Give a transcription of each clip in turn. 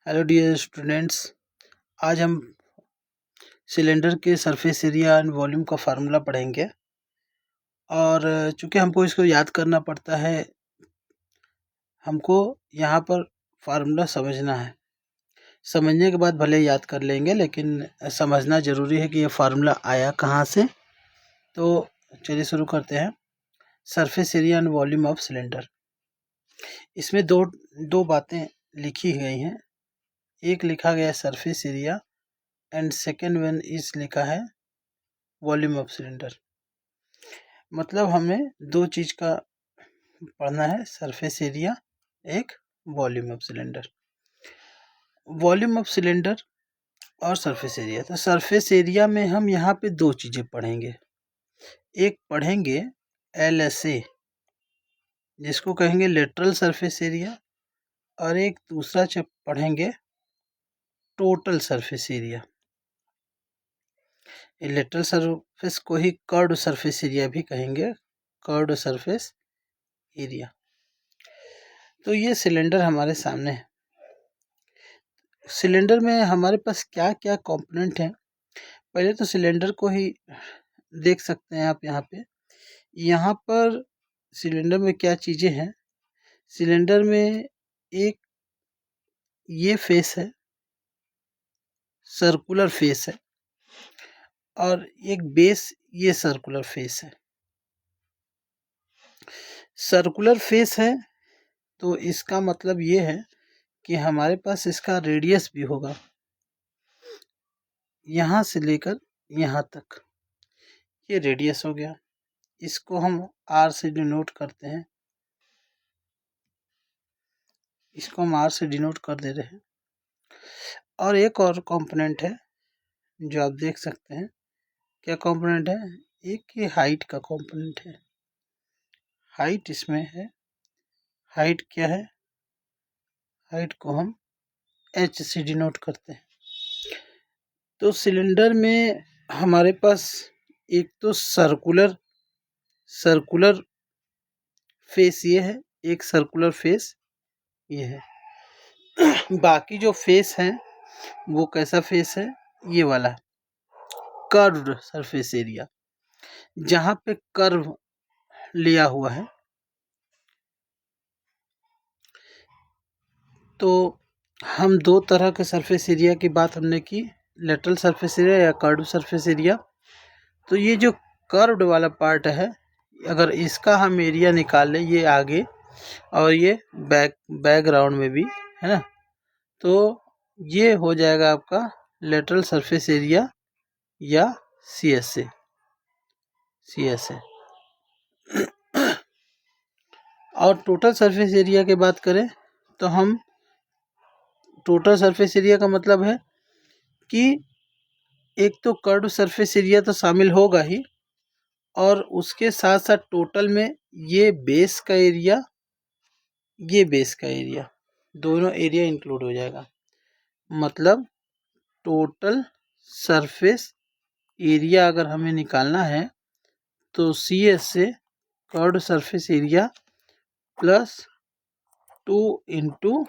Hello dear students. आज हम cylinder के सरफेस एरिया एंड वॉल्यूम का फार्मूला पढ़ेंगे और चूंकि हमको इसको याद करना पड़ता है, हमको यहाँ पर फार्मूला समझना है। समझने के बाद भले याद कर लेंगे, लेकिन समझना ज़रूरी है कि ये फार्मूला आया कहाँ से। तो चलिए शुरू करते हैं। Surface area and volume of cylinder. इसमें दो बातें लिखी गई हैं। एक लिखा गया है surface area and second one इस लिखा है वॉल्यूम ऑफ सिलेंडर। मतलब हमें दो चीज़ का पढ़ना है, सरफेस एरिया, एक volume of cylinder. Volume of cylinder और सरफेस एरिया। तो सरफेस एरिया में हम यहाँ पे दो चीज़ें पढ़ेंगे। एक पढ़ेंगे LSA, जिसको कहेंगे लेटरल सरफेस एरिया, और एक दूसरा पढ़ेंगे total surface area. Lateral surface को ही कर्व्ड सरफेस एरिया भी कहेंगे, कर्व्ड सरफेस एरिया। तो ये सिलेंडर हमारे सामने है। सिलेंडर में हमारे पास क्या क्या कंपोनेंट हैं, पहले तो सिलेंडर को ही देख सकते हैं आप। यहाँ पर सिलेंडर में क्या चीज़ें हैं। सिलेंडर में एक ये फेस है, सर्कुलर फेस है, और एक बेस ये सर्कुलर फेस है। सर्कुलर फेस है तो इसका मतलब ये है कि हमारे पास इसका रेडियस भी होगा, यहाँ से लेकर यहाँ तक। ये रेडियस हो गया, इसको हम R से डिनोट करते हैं, इसको हम R से डिनोट कर दे रहे हैं। और एक और कंपोनेंट है जो आप देख सकते हैं। क्या कंपोनेंट है? एक ये हाइट का कंपोनेंट है। हाइट इसमें है। हाइट क्या है? हाइट को हम H से डिनोट करते हैं। तो सिलेंडर में हमारे पास एक तो सर्कुलर फेस ये है, एक सर्कुलर फेस ये है। बाकी जो फेस है वो कैसा फेस है? ये वाला कर्व्ड सरफेस एरिया, जहाँ पे कर्व लिया हुआ है। तो हम दो तरह के सरफेस एरिया की बात हमने की, लेटरल सरफेस एरिया या कर्व्ड सरफेस एरिया। तो ये जो कर्व्ड वाला पार्ट है, अगर इसका हम एरिया निकाल लें, ये आगे और ये बैकग्राउंड में भी है ना, तो ये हो जाएगा आपका लेटरल सरफेस एरिया या CSA। और टोटल सरफेस एरिया की बात करें तो हम टोटल सरफेस एरिया का मतलब है कि एक तो कर्व्ड सरफेस एरिया तो शामिल होगा ही, और उसके साथ साथ टोटल में ये बेस का एरिया, ये बेस का एरिया, दोनों एरिया इंक्लूड हो जाएगा। मतलब टोटल सरफेस एरिया अगर हमें निकालना है तो CS से curved surface area plus 2 into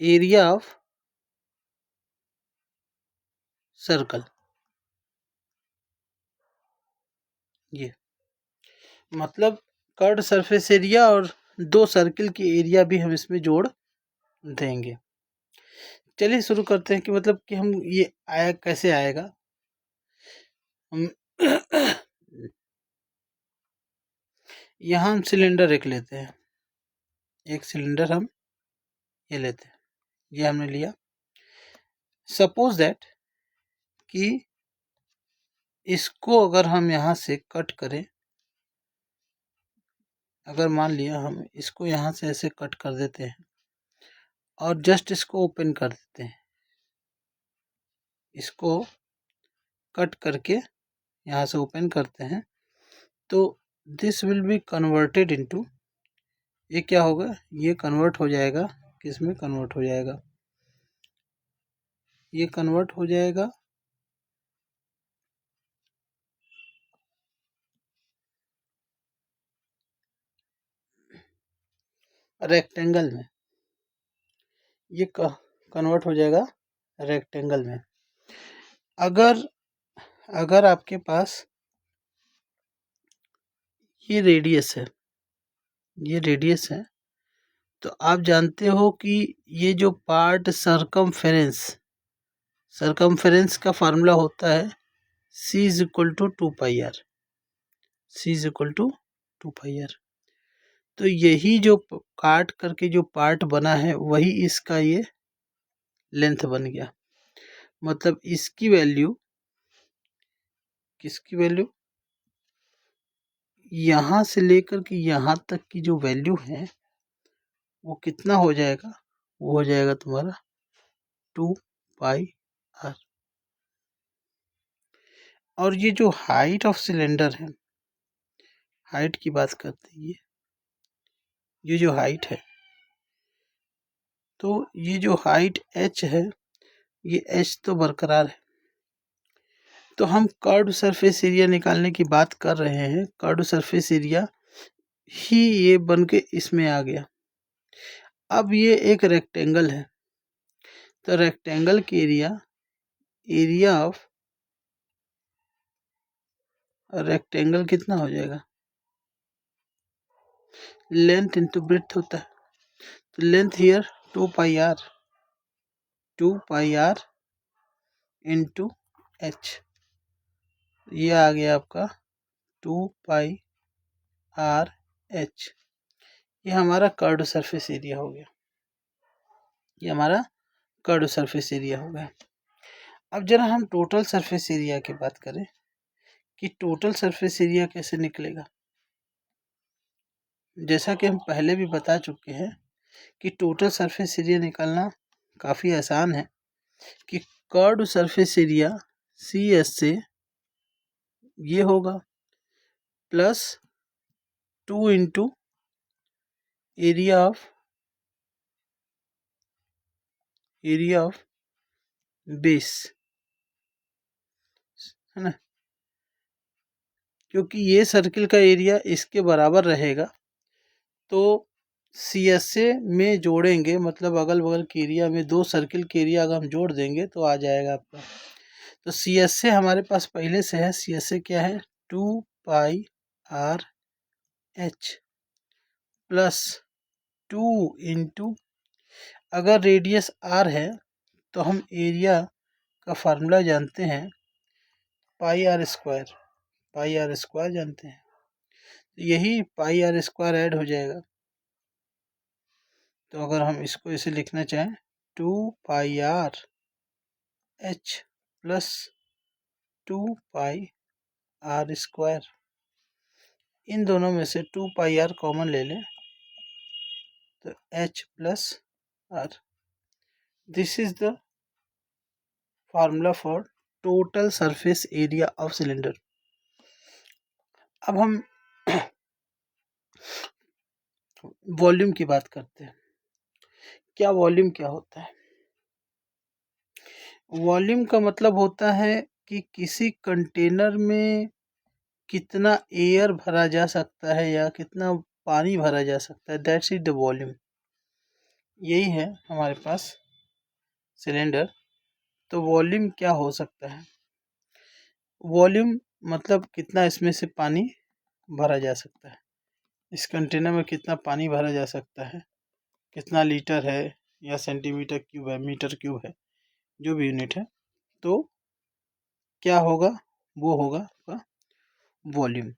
area of circle. ये मतलब कर्व्ड सरफेस एरिया और दो सर्किल की एरिया भी हम इसमें जोड़ देंगे। चलिए शुरू करते हैं कि मतलब कि हम ये आया कैसे आएगा। हम यहाँ हम सिलेंडर एक लेते हैं, एक सिलेंडर हम ये लेते हैं, ये हमने लिया। सपोज दैट कि इसको अगर हम यहाँ से कट करें, अगर मान लिया हम इसको यहाँ से ऐसे कट कर देते हैं और जस्ट इसको ओपन कर देते हैं, इसको कट करके यहाँ से ओपन करते हैं, तो this will be converted into, ये क्या होगा? ये कन्वर्ट हो जाएगा, किस में कन्वर्ट हो जाएगा? ये कन्वर्ट हो जाएगा रेक्टेंगल में, ये कन्वर्ट हो जाएगा रेक्टेंगल में। अगर अगर आपके पास ये रेडियस है, ये रेडियस है, तो आप जानते हो कि ये जो पार्ट सरकमफेरेंस का फार्मूला होता है c is equal to 2πr, c is equal to 2πr। तो यही जो काट करके जो पार्ट बना है वही इसका ये लेंथ बन गया। मतलब इसकी वैल्यू, किसकी वैल्यू, यहाँ से लेकर के यहाँ तक की जो वैल्यू है वो कितना हो जाएगा, वो हो जाएगा तुम्हारा 2πr। और ये जो हाइट ऑफ सिलेंडर है, हाइट की बात करते हैं, ये जो हाइट है, तो ये जो हाइट h है, ये h तो बरकरार है। तो हम कर्व्ड सरफेस एरिया निकालने की बात कर रहे हैं। कर्व्ड सरफेस एरिया ही ये बन के इसमें आ गया। अब ये एक रेक्टेंगल है, तो रेक्टेंगल की एरिया ऑफ रेक्टेंगल कितना हो जाएगा, लेंथ इंटू ब्रेड्थ होता है। तो length here 2πr, 2πr into h, ये आ गया आपका 2πrh। ये हमारा कर्व्ड सरफेस एरिया हो गया, ये हमारा कर्व्ड सरफेस एरिया हो गया। अब जरा हम टोटल सरफेस एरिया की बात करें कि टोटल सरफेस एरिया कैसे निकलेगा। जैसा कि हम पहले भी बता चुके हैं कि टोटल सरफेस एरिया निकालना काफ़ी आसान है कि curved surface area C S से ये होगा plus 2 into area of base, है ना, क्योंकि ये सर्किल का एरिया इसके बराबर रहेगा। तो सी एस ए में जोड़ेंगे, मतलब अगल बगल के एरिया में दो सर्किल के एरिया अगर हम जोड़ देंगे तो आ जाएगा आपका। तो सी एस ए हमारे पास पहले से है, सी एस ए क्या है 2πr h प्लस 2 इंटू, अगर रेडियस r है तो हम एरिया का फार्मूला जानते हैं πr स्क्वायर जानते हैं, तो यही πr स्क्वायर ऐड हो जाएगा। तो अगर हम इसको इसे लिखना चाहें 2πr h plus 2πr square, इन दोनों में से 2πr कॉमन ले लें तो h plus r। This is the formula for total surface area of cylinder. अब हम वॉल्यूम की बात करते हैं। क्या वॉल्यूम क्या होता है? वॉल्यूम का मतलब होता है कि किसी कंटेनर में कितना एयर भरा जा सकता है या कितना पानी भरा जा सकता है, दैट्स इज द वॉल्यूम। यही है हमारे पास सिलेंडर। तो वॉल्यूम क्या हो सकता है? वॉल्यूम मतलब कितना इसमें से पानी भरा जा सकता है, इस कंटेनर में कितना पानी भरा जा सकता है, कितना लीटर है या सेंटीमीटर क्यूब है, मीटर क्यूब है, जो भी यूनिट है, तो क्या होगा, वो होगा आपका वॉल्यूम।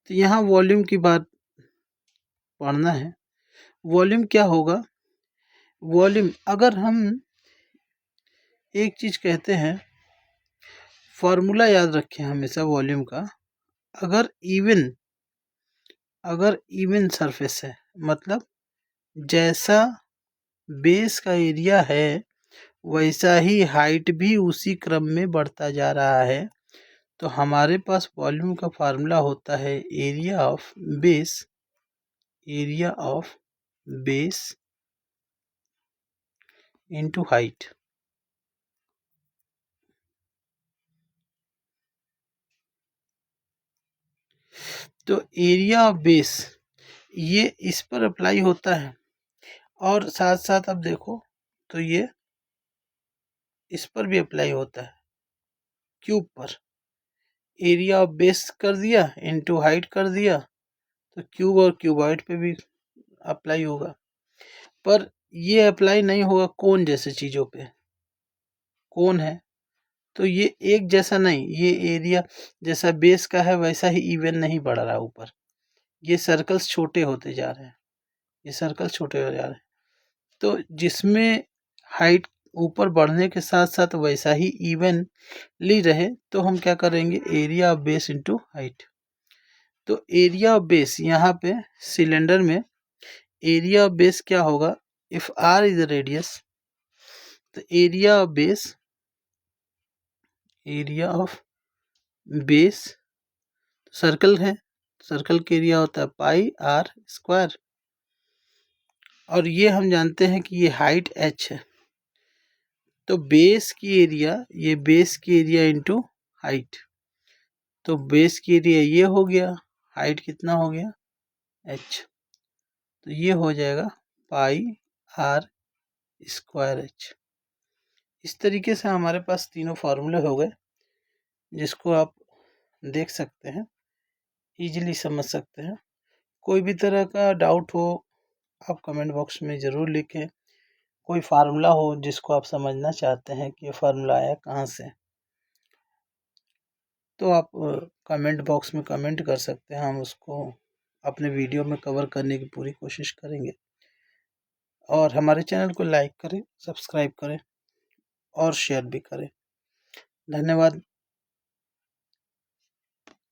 तो यहाँ वॉल्यूम की बात पढ़ना है। वॉल्यूम क्या होगा? वॉल्यूम, अगर हम एक चीज़ कहते हैं, फॉर्मूला याद रखें हमेशा वॉल्यूम का। अगर इवन सरफेस है, मतलब जैसा बेस का एरिया है वैसा ही हाइट भी उसी क्रम में बढ़ता जा रहा है, तो हमारे पास वॉल्यूम का फार्मूला होता है area of base into height. तो एरिया ऑफ बेस ये इस पर अप्लाई होता है और साथ साथ आप देखो तो ये इस पर भी अप्लाई होता है, क्यूब पर। एरिया ऑफ बेस कर दिया इनटू हाइट कर दिया तो क्यूब और क्यूबॉइड पे भी अप्लाई होगा। पर ये अप्लाई नहीं होगा कोन जैसे चीज़ों पे। कोन है तो ये एक जैसा नहीं, ये एरिया जैसा बेस का है वैसा ही इवन नहीं बढ़ रहा ऊपर। ये सर्कल्स छोटे होते जा रहे हैं, ये सर्कल छोटे हो जा रहे हैं। तो जिसमें हाइट ऊपर बढ़ने के साथ साथ वैसा ही इवनली रहे तो हम क्या करेंगे, area of base into height. तो एरिया ऑफ बेस यहाँ पे सिलेंडर में एरिया ऑफ बेस क्या होगा, if r is the radius तो एरिया ऑफ बेस सर्कल है, सर्कल का एरिया होता है पाई आर स्क्वायर। और ये हम जानते हैं कि ये हाइट h है, तो बेस की एरिया, ये बेस की एरिया इनटू हाइट। तो बेस की एरिया ये हो गया, हाइट कितना हो गया h, तो ये हो जाएगा पाई आर स्क्वायर h। इस तरीके से हमारे पास तीनों फार्मूले हो गए, जिसको आप देख सकते हैं, इजीली समझ सकते हैं। कोई भी तरह का डाउट हो आप कमेंट बॉक्स में ज़रूर लिखें। कोई फार्मूला हो जिसको आप समझना चाहते हैं कि ये फार्मूला आया कहाँ से, तो आप कमेंट बॉक्स में कमेंट कर सकते हैं। हम उसको अपने वीडियो में कवर करने की पूरी कोशिश करेंगे। और हमारे चैनल को लाइक करें, सब्सक्राइब करें और शेयर भी करें। धन्यवाद।